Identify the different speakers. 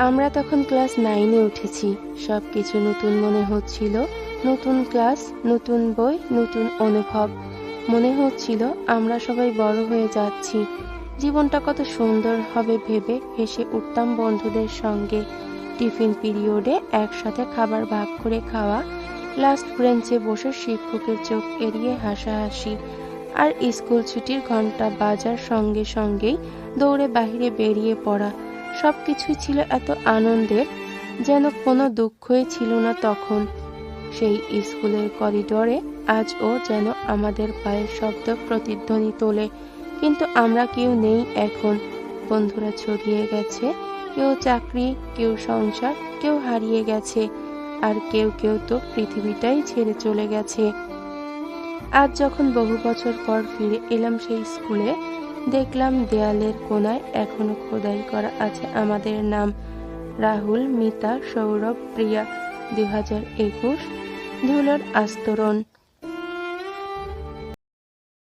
Speaker 1: আমরা তখন ক্লাস 9-এ উঠেছি। সবকিছু নতুন মনে হচ্ছিল। নতুন ক্লাস, নতুন বই, নতুন অনুভব। মনে হচ্ছিল আমরা সবাই বড় হয়ে যাচ্ছি। জীবনটা কত সুন্দর হবে ভেবে হেসে উঠতাম বন্ধুদের সঙ্গে। টিফিন পিরিয়ডে একসাথে খাবার ভাগ করে খাওয়া, লাস্ট বেঞ্চে বসে শিক্ষকের চোখ এড়িয়ে হাসাহাসি, আর স্কুল ছুটির ঘন্টা বাজার সঙ্গে সঙ্গেই দৌড়ে বাহিরে বেরিয়ে পড়া। সবকিছুই ছিল এত আনন্দের, যেন কোনো দুঃখই ছিল না তখন। সেই স্কুলের করিডোরে আজও যেন আমাদের পায়ের শব্দ প্রতিধ্বনি তোলে। কিন্তু আমরা কেউ নেই এখন। বন্ধুরা ছড়িয়ে গেছে, কেউ চাকরি, কেউ সংসার, কেউ হারিয়ে গেছে, আর কেউ কেউ তো পৃথিবীটাই ছেড়ে চলে গেছে। আজ যখন বহু বছর পর ফিরে এলাম সেই স্কুলে, দেখলাম দেয়ালের কোনায় এখনো খোদাই করা আছে আমাদের নাম। রাহুল, মিতা, সৌরভ, প্রিয়া। 2021। ধুলোর আস্তরণ।